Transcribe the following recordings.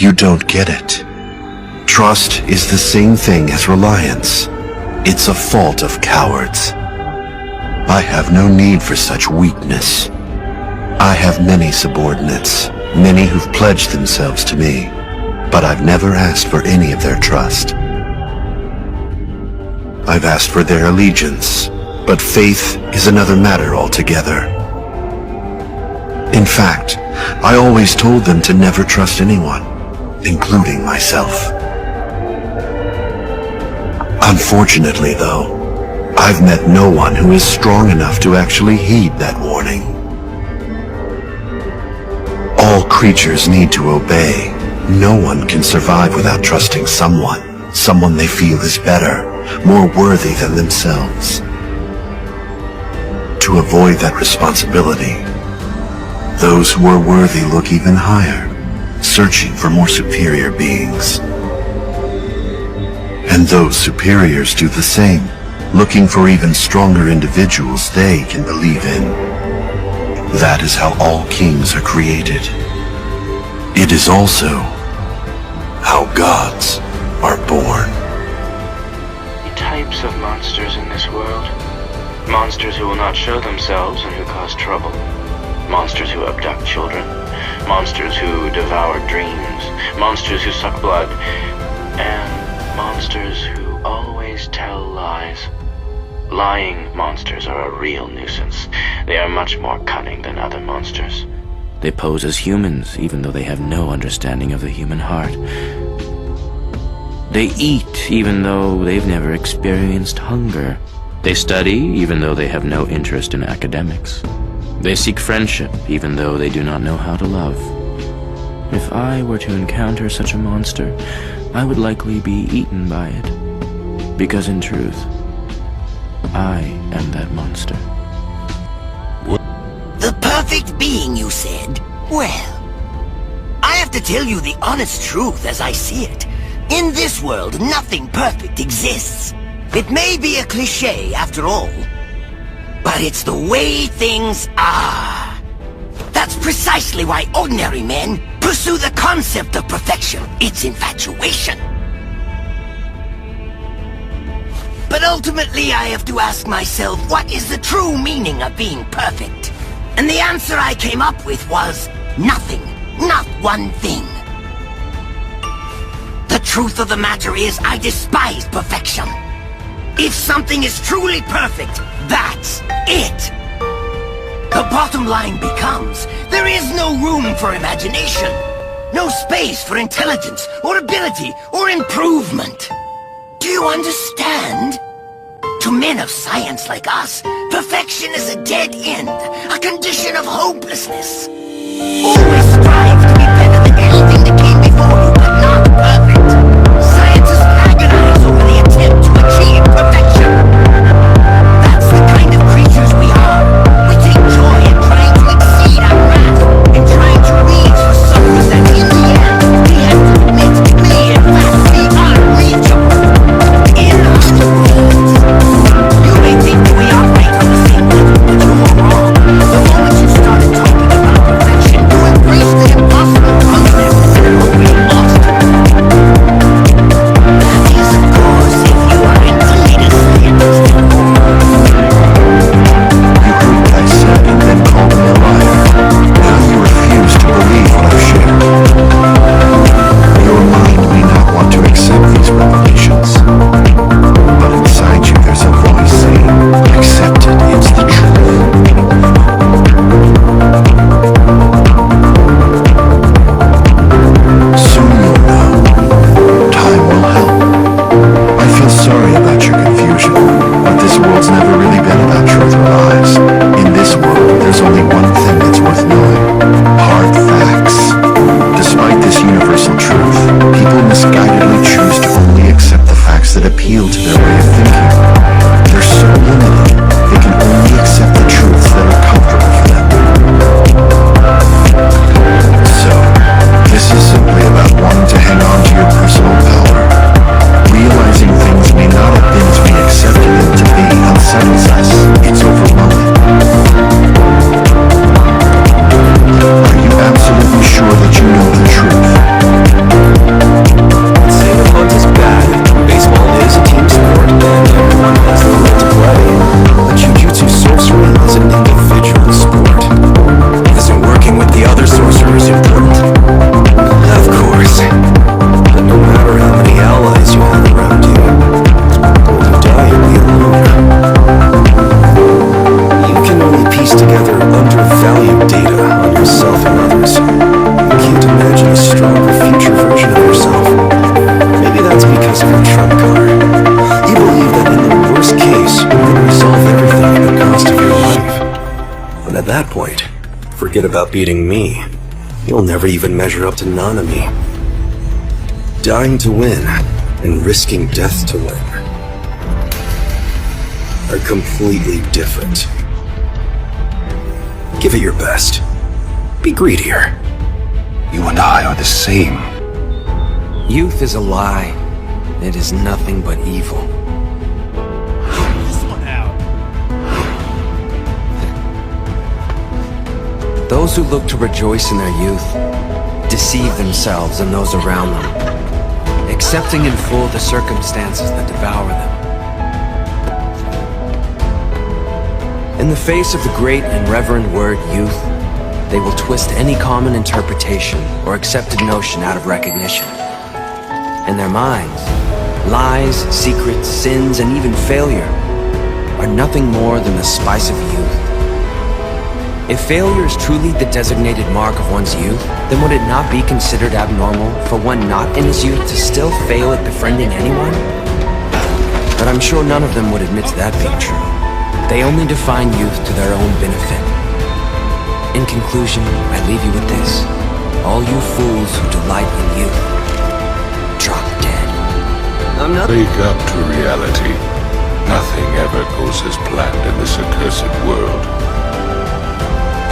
You don't get it. Trust is the same thing as reliance. It's a fault of cowards. I have no need for such weakness. I have many subordinates, many who've pledged themselves to me, but I've never asked for any of their trust. I've asked for their allegiance, but faith is another matter altogether. In fact, I always told them to never trust anyone, including myself. Unfortunately, though, I've met no one who is strong enough to actually heed that warning. All creatures need to obey. No one can survive without trusting someone they feel is better, more worthy than themselves. To avoid that responsibility, those who are worthy look even higher, searching for more superior beings. And those superiors do the same, looking for even stronger individuals they can believe in. That is how all kings are created. It is also how gods are born. Types of monsters in this world. Monsters who will not show themselves and who cause trouble. Monsters who abduct children. Monsters who devour dreams. Monsters who suck blood. And monsters who always tell lies. Lying monsters are a real nuisance. They are much more cunning than other monsters. They pose as humans, even though they have no understanding of the human heart. They eat, even though they've never experienced hunger. They study, even though they have no interest in academics. They seek friendship, even though they do not know how to love. If I were to encounter such a monster, I would likely be eaten by it. Because in truth, I am that monster. The perfect being, you said? Well, I have to tell you the honest truth as I see it. In this world, nothing perfect exists. It may be a cliché after all, but it's the way things are. That's precisely why ordinary men pursue the concept of perfection. It's infatuation. But ultimately, I have to ask myself, what is the true meaning of being perfect? And the answer I came up with was nothing. Not one thing. The truth of the matter is, I despise perfection. If something is truly perfect, that's it. The bottom line becomes, there is no room for imagination. No space for intelligence, or ability, or improvement. Do you understand? To men of science like us, perfection is a dead end, a condition of hopelessness. Always strive to be better than anything that came before you, but not perfect. Scientists agonize over the attempt to achieve perfection. That's the kind of creatures we are. We take joy in trying to exceed our wrath, in trying to reach for something that in the end, we have to admit may in fact be unreachable. In other words, you may think that we operate on the same level, but you are wrong. The moment you started talking about perfection, you embraced the Forget about beating me. You'll never even measure up to Nanami. Dying to win and risking death to win are completely different. Give it your best. Be greedier. You and I are the same. Youth is a lie. It is nothing but evil. Those who look to rejoice in their youth deceive themselves and those around them, accepting in full the circumstances that devour them. In the face of the great and reverend word youth, they will twist any common interpretation or accepted notion out of recognition. In their minds, lies, secrets, sins, and even failure are nothing more than the spice of youth. If failure is truly the designated mark of one's youth, then would it not be considered abnormal for one not in his youth to still fail at befriending anyone? But I'm sure none of them would admit to that being true. They only define youth to their own benefit. In conclusion, I leave you with this. All you fools who delight in youth, drop dead. I'm not— Wake up to reality. Nothing ever goes as planned in this accursed world.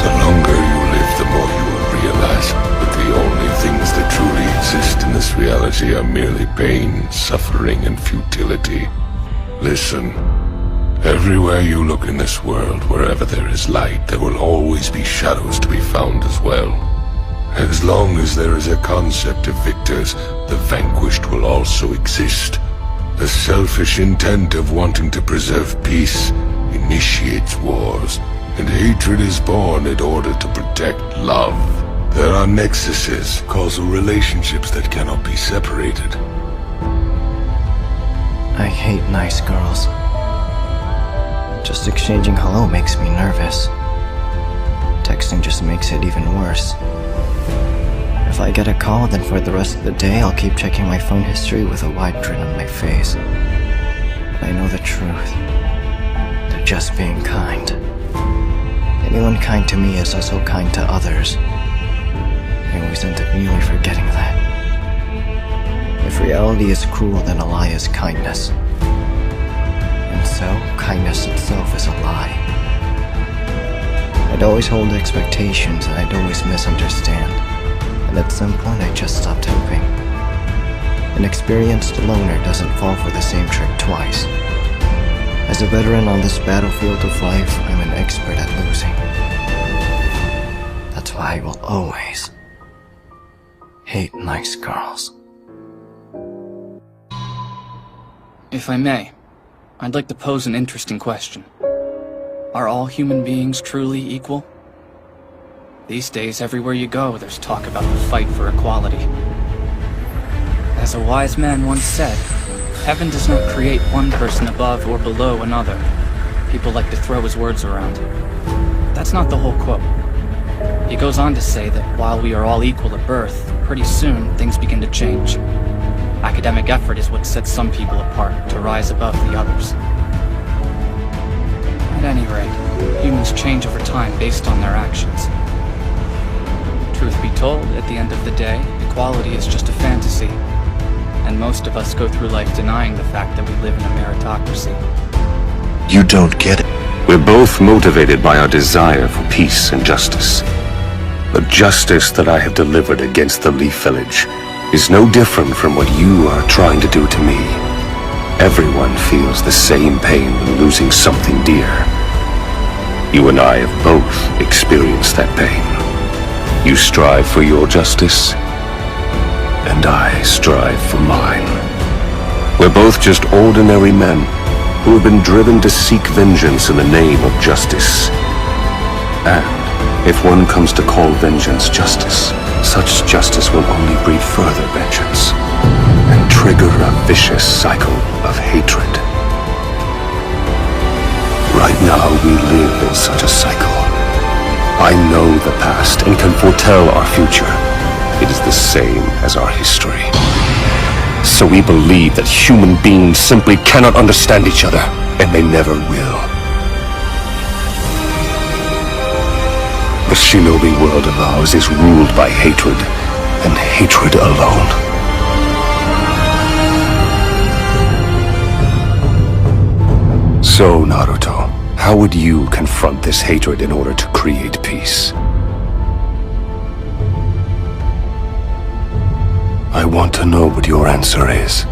The longer you live, the more you will realize that the only things that truly exist in this reality are merely pain, suffering, and futility. Listen. Everywhere you look in this world, wherever there is light, there will always be shadows to be found as well. As long as there is a concept of victors, the vanquished will also exist. The selfish intent of wanting to preserve peace initiates wars, and hatred is born in order to protect love. There are nexuses, causal relationships that cannot be separated. I hate nice girls. Just exchanging hello makes me nervous. Texting just makes it even worse. If I get a call, then for the rest of the day I'll keep checking my phone history with a wide grin on my face. I know the truth. They're just being kind. Anyone kind to me is also kind to others. I always end up nearly forgetting that. If reality is cruel, then a lie is kindness. And so, kindness itself is a lie. I'd always hold expectations and I'd always misunderstand. And at some point I just stopped hoping. An experienced loner doesn't fall for the same trick twice. As a veteran on this battlefield of life, I'm an expert at losing. That's why I will always hate nice girls. If I may, I'd like to pose an interesting question. Are all human beings truly equal? These days, everywhere you go, there's talk about the fight for equality. As a wise man once said, heaven does not create one person above or below another. People like to throw his words around. That's not the whole quote. He goes on to say that while we are all equal at birth, pretty soon things begin to change. Academic effort is what sets some people apart to rise above the others. At any rate, humans change over time based on their actions. Truth be told, at the end of the day, equality is just a fantasy. And most of us go through life denying the fact that we live in a meritocracy. You don't get it. We're both motivated by our desire for peace and justice. The justice that I have delivered against the Leaf Village is no different from what you are trying to do to me. Everyone feels the same pain when losing something dear. You and I have both experienced that pain. You strive for your justice, and I strive for mine. We're both just ordinary men who have been driven to seek vengeance in the name of justice. And if one comes to call vengeance justice, such justice will only breed further vengeance and trigger a vicious cycle of hatred. Right now we live in such a cycle. I know the past and can foretell our future. It is the same as our history. So we believe that human beings simply cannot understand each other, and they never will. The shinobi world of ours is ruled by hatred, and hatred alone. So, Naruto, how would you confront this hatred in order to create peace? I want to know what your answer is.